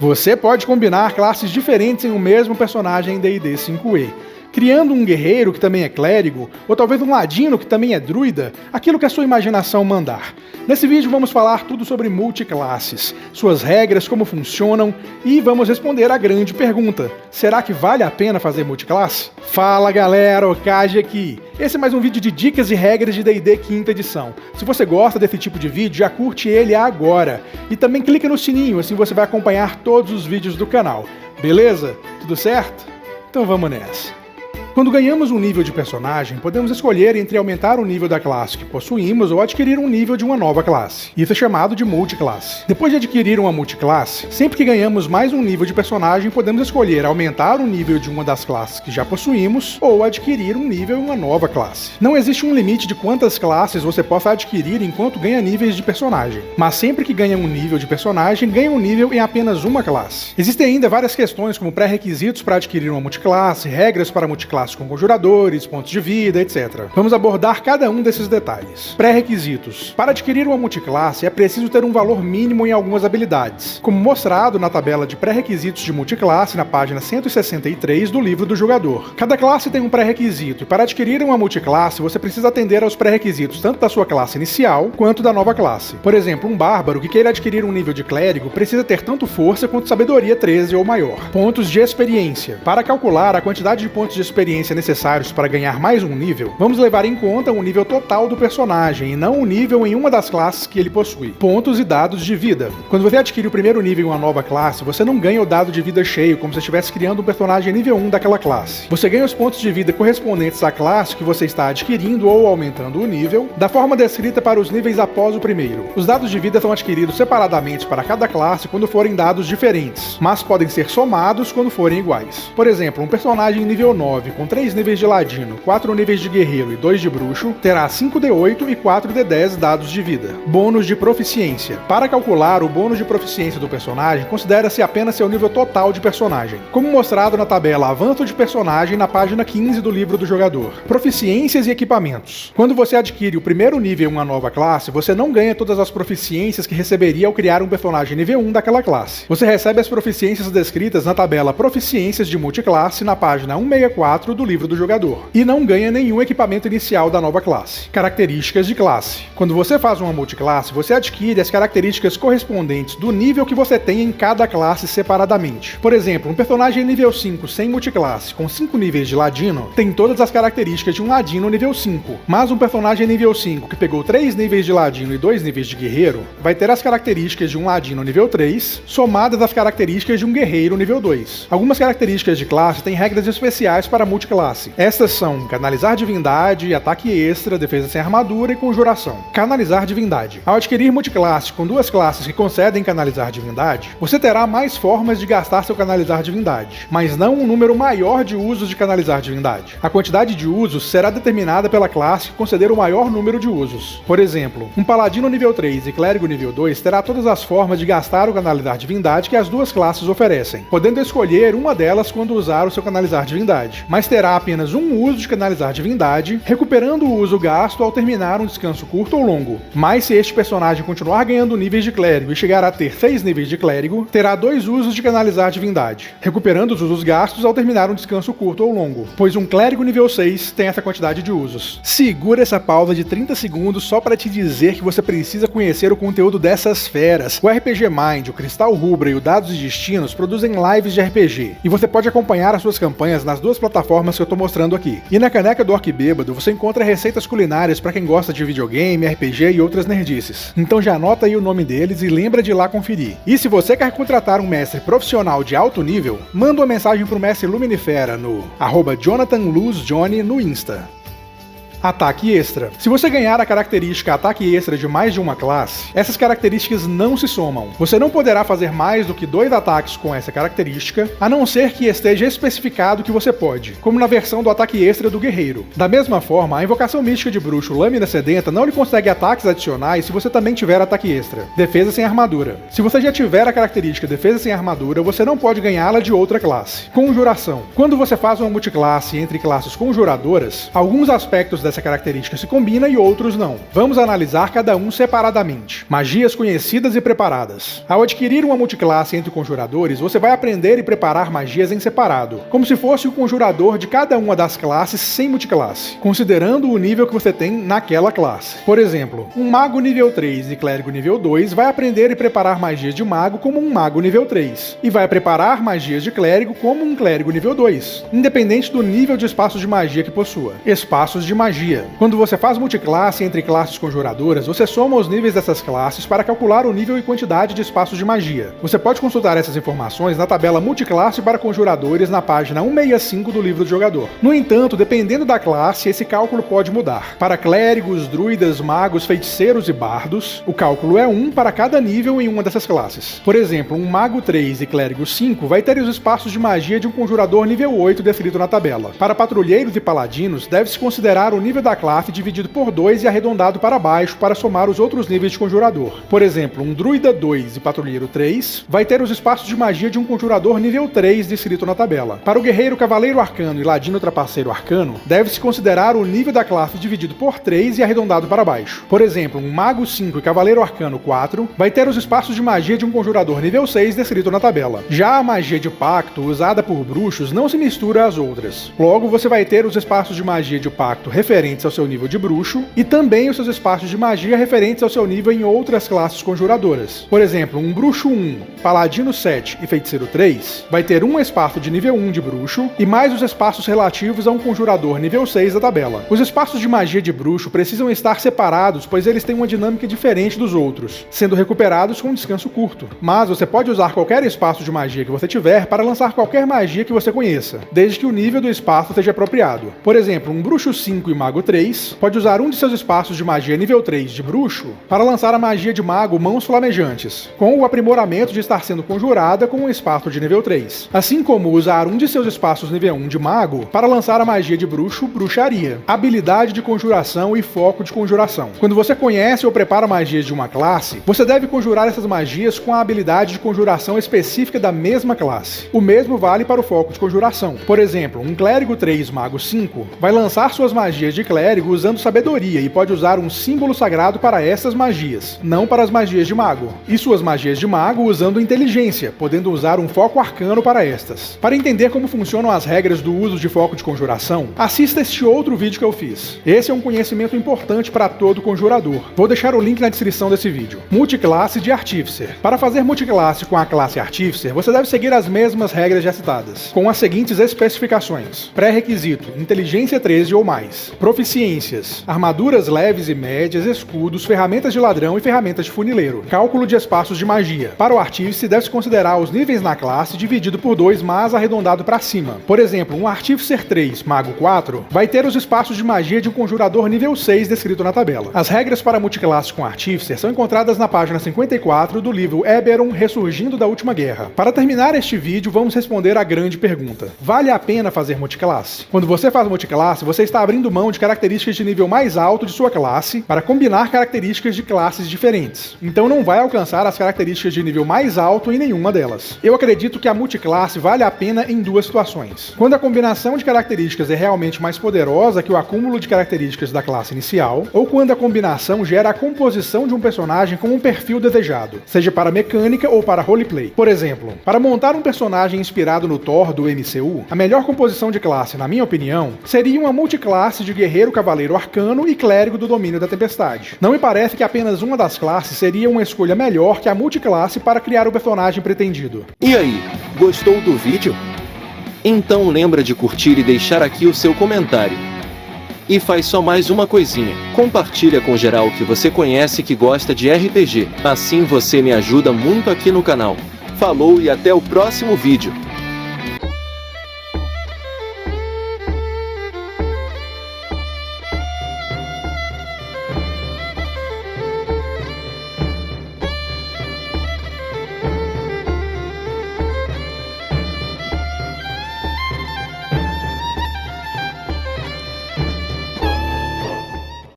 Você pode combinar classes diferentes em um mesmo personagem em D&D 5e, criando um guerreiro que também é clérigo, ou talvez um ladino que também é druida, aquilo que a sua imaginação mandar. Nesse vídeo vamos falar tudo sobre multiclasses, suas regras, como funcionam, e vamos responder a grande pergunta: será que vale a pena fazer multiclasse? Fala galera, Okage aqui! Esse é mais um vídeo de dicas e regras de D&D 5ª edição. Se você gosta desse tipo de vídeo, já curte ele agora. E também clica no sininho, assim você vai acompanhar todos os vídeos do canal. Beleza? Tudo certo? Então vamos nessa. Quando ganhamos um nível de personagem, podemos escolher entre aumentar o nível da classe que possuímos ou adquirir um nível de uma nova classe. Isso é chamado de multiclasse. Depois de adquirir uma multiclasse, sempre que ganhamos mais um nível de personagem, podemos escolher aumentar o nível de uma das classes que já possuímos ou adquirir um nível em uma nova classe. Não existe um limite de quantas classes você possa adquirir enquanto ganha níveis de personagem, mas sempre que ganha um nível de personagem, ganha um nível em apenas uma classe. Existem ainda várias questões como pré-requisitos para adquirir uma multiclasse, regras para multiclasse com conjuradores, pontos de vida, etc. Vamos abordar cada um desses detalhes. Pré-requisitos. Para adquirir uma multiclasse, é preciso ter um valor mínimo em algumas habilidades, como mostrado na tabela de pré-requisitos de multiclasse na página 163 do livro do jogador. Cada classe tem um pré-requisito, e para adquirir uma multiclasse, você precisa atender aos pré-requisitos tanto da sua classe inicial, quanto da nova classe. Por exemplo, um bárbaro que queira adquirir um nível de clérigo precisa ter tanto força quanto sabedoria 13 ou maior. Pontos de experiência. Para calcular a quantidade de pontos de experiência necessários para ganhar mais um nível, vamos levar em conta o nível total do personagem e não o nível em uma das classes que ele possui. Pontos e dados de vida. Quando você adquire o primeiro nível em uma nova classe, você não ganha o dado de vida cheio, como se estivesse criando um personagem nível 1 daquela classe. Você ganha os pontos de vida correspondentes à classe que você está adquirindo ou aumentando o nível, da forma descrita para os níveis após o primeiro. Os dados de vida são adquiridos separadamente para cada classe quando forem dados diferentes, mas podem ser somados quando forem iguais. Por exemplo, um personagem nível 9 com 3 níveis de ladino, 4 níveis de guerreiro e 2 de bruxo, terá 5d8 e 4d10 dados de vida. Bônus de proficiência. Para calcular o bônus de proficiência do personagem, considera-se apenas seu nível total de personagem, como mostrado na tabela Avanço de Personagem na página 15 do livro do jogador. Proficiências e equipamentos. Quando você adquire o primeiro nível em uma nova classe, você não ganha todas as proficiências que receberia ao criar um personagem nível 1 daquela classe. Você recebe as proficiências descritas na tabela Proficiências de Multiclasse na página 164 do livro do jogador, e não ganha nenhum equipamento inicial da nova classe. Características de classe. Quando você faz uma multiclasse, você adquire as características correspondentes do nível que você tem em cada classe separadamente. Por exemplo, um personagem nível 5 sem multiclasse, com 5 níveis de ladino, tem todas as características de um ladino nível 5, mas um personagem nível 5 que pegou 3 níveis de ladino e 2 níveis de guerreiro, vai ter as características de um ladino nível 3, somadas às características de um guerreiro nível 2. Algumas características de classe têm regras especiais para multiclasse. Estas são canalizar divindade, ataque extra, defesa sem armadura e conjuração. Canalizar divindade. Ao adquirir multiclasse com duas classes que concedem canalizar divindade, você terá mais formas de gastar seu canalizar divindade, mas não um número maior de usos de canalizar divindade. A quantidade de usos será determinada pela classe que conceder o maior número de usos. Por exemplo, um paladino nível 3 e clérigo nível 2 terá todas as formas de gastar o canalizar divindade que as duas classes oferecem, podendo escolher uma delas quando usar o seu canalizar divindade, mas terá apenas um uso de canalizar divindade, recuperando o uso gasto ao terminar um descanso curto ou longo. Mas se este personagem continuar ganhando níveis de clérigo e chegar a ter 6 níveis de clérigo, terá 2 usos de canalizar divindade, recuperando os usos gastos ao terminar um descanso curto ou longo, pois um clérigo nível 6 tem essa quantidade de usos. Segura essa pausa de 30 segundos só para te dizer que você precisa conhecer o conteúdo dessas feras. O RPG Mind, o Cristal Rubra e o Dados e Destinos produzem lives de RPG, e você pode acompanhar as suas campanhas nas duas plataformas que eu tô mostrando aqui. E na caneca do Orc Bêbado você encontra receitas culinárias para quem gosta de videogame, RPG e outras nerdices. Então já anota aí o nome deles e lembra de ir lá conferir. E se você quer contratar um mestre profissional de alto nível, manda uma mensagem pro mestre Luminifera no @JonathanLuzJohnny no Insta. Ataque extra. Se você ganhar a característica ataque extra de mais de uma classe, essas características não se somam. Você não poderá fazer mais do que 2 ataques com essa característica, a não ser que esteja especificado que você pode, como na versão do ataque extra do guerreiro. Da mesma forma, a invocação mística de bruxo Lâmina Sedenta não lhe consegue ataques adicionais se você também tiver ataque extra. Defesa sem armadura. Se você já tiver a característica defesa sem armadura, você não pode ganhá-la de outra classe. Conjuração. Quando você faz uma multiclasse entre classes conjuradoras, alguns aspectos da dessa característica se combina e outros não. Vamos analisar cada um separadamente. Magias conhecidas e preparadas. Ao adquirir uma multiclasse entre conjuradores, você vai aprender e preparar magias em separado, como se fosse o conjurador de cada uma das classes sem multiclasse, considerando o nível que você tem naquela classe. Por exemplo, um mago nível 3 e clérigo nível 2 vai aprender e preparar magias de mago como um mago nível 3, e vai preparar magias de clérigo como um clérigo nível 2, independente do nível de espaços de magia que possua. Espaços de magia. Quando você faz multiclasse entre classes conjuradoras, você soma os níveis dessas classes para calcular o nível e quantidade de espaços de magia. Você pode consultar essas informações na tabela multiclasse para conjuradores na página 165 do livro do jogador. No entanto, dependendo da classe, esse cálculo pode mudar. Para clérigos, druidas, magos, feiticeiros e bardos, o cálculo é 1 para cada nível em uma dessas classes. Por exemplo, um mago 3 e clérigo 5 vai ter os espaços de magia de um conjurador nível 8 descrito na tabela. Para patrulheiros e paladinos, deve-se considerar o nível da classe dividido por 2 e arredondado para baixo para somar os outros níveis de conjurador. Por exemplo, um druida 2 e patrulheiro 3 vai ter os espaços de magia de um conjurador nível 3 descrito na tabela. Para o guerreiro cavaleiro arcano e ladino trapaceiro arcano, deve-se considerar o nível da classe dividido por 3 e arredondado para baixo. Por exemplo, um mago 5 e cavaleiro arcano 4 vai ter os espaços de magia de um conjurador nível 6 descrito na tabela. Já a magia de pacto, usada por bruxos, não se mistura às outras. Logo, você vai ter os espaços de magia de pacto referentes ao seu nível de bruxo e também os seus espaços de magia referentes ao seu nível em outras classes conjuradoras. Por exemplo, um bruxo 1, paladino 7 e feiticeiro 3 vai ter um espaço de nível 1 de bruxo e mais os espaços relativos a um conjurador nível 6 da tabela. Os espaços de magia de bruxo precisam estar separados, pois eles têm uma dinâmica diferente dos outros, sendo recuperados com um descanso curto. Mas você pode usar qualquer espaço de magia que você tiver para lançar qualquer magia que você conheça, desde que o nível do espaço seja apropriado. Por exemplo, um bruxo 5 e mago 3 pode usar um de seus espaços de magia nível 3 de bruxo para lançar a magia de mago Mãos Flamejantes, com o aprimoramento de estar sendo conjurada com um espaço de nível 3. Assim como usar um de seus espaços nível 1 de mago para lançar a magia de bruxo Bruxaria, habilidade de conjuração e foco de conjuração. Quando você conhece ou prepara magias de uma classe, você deve conjurar essas magias com a habilidade de conjuração específica da mesma classe. O mesmo vale para o foco de conjuração. Por exemplo, um clérigo 3 mago 5 vai lançar suas magias de clérigo usando sabedoria e pode usar um símbolo sagrado para essas magias, não para as magias de mago. E suas magias de mago usando inteligência, podendo usar um foco arcano para estas. Para entender como funcionam as regras do uso de foco de conjuração, assista este outro vídeo que eu fiz. Esse é um conhecimento importante para todo conjurador. Vou deixar o link na descrição desse vídeo. Multiclasse de Artíficer. Para fazer multiclasse com a classe Artíficer, você deve seguir as mesmas regras já citadas, com as seguintes especificações. Pré-requisito: inteligência 13 ou mais. Proficiências: armaduras leves e médias, escudos, ferramentas de ladrão e ferramentas de funileiro. Cálculo de espaços de magia. Para o Artífice, deve-se considerar os níveis na classe dividido por 2, mas arredondado para cima. Por exemplo, um Artíficer 3, Mago 4, vai ter os espaços de magia de um conjurador nível 6 descrito na tabela. As regras para multiclasse com Artíficer são encontradas na página 54 do livro Eberron Ressurgindo da Última Guerra. Para terminar este vídeo, vamos responder a grande pergunta: vale a pena fazer multiclasse? Quando você faz multiclasse, você está abrindo mão de características de nível mais alto de sua classe para combinar características de classes diferentes. Então não vai alcançar as características de nível mais alto em nenhuma delas. Eu acredito que a multiclasse vale a pena em duas situações: quando a combinação de características é realmente mais poderosa que o acúmulo de características da classe inicial, ou quando a combinação gera a composição de um personagem com um perfil desejado, seja para mecânica ou para roleplay. Por exemplo, para montar um personagem inspirado no Thor do MCU, a melhor composição de classe, na minha opinião, seria uma multiclasse de guerreiro cavaleiro arcano e clérigo do domínio da tempestade. Não me parece que apenas uma das classes seria uma escolha melhor que a multiclasse para criar o personagem pretendido. E aí, gostou do vídeo? Então lembra de curtir e deixar aqui o seu comentário. E faz só mais uma coisinha: compartilha com geral que você conhece que gosta de RPG. Assim você me ajuda muito aqui no canal. Falou e até o próximo vídeo.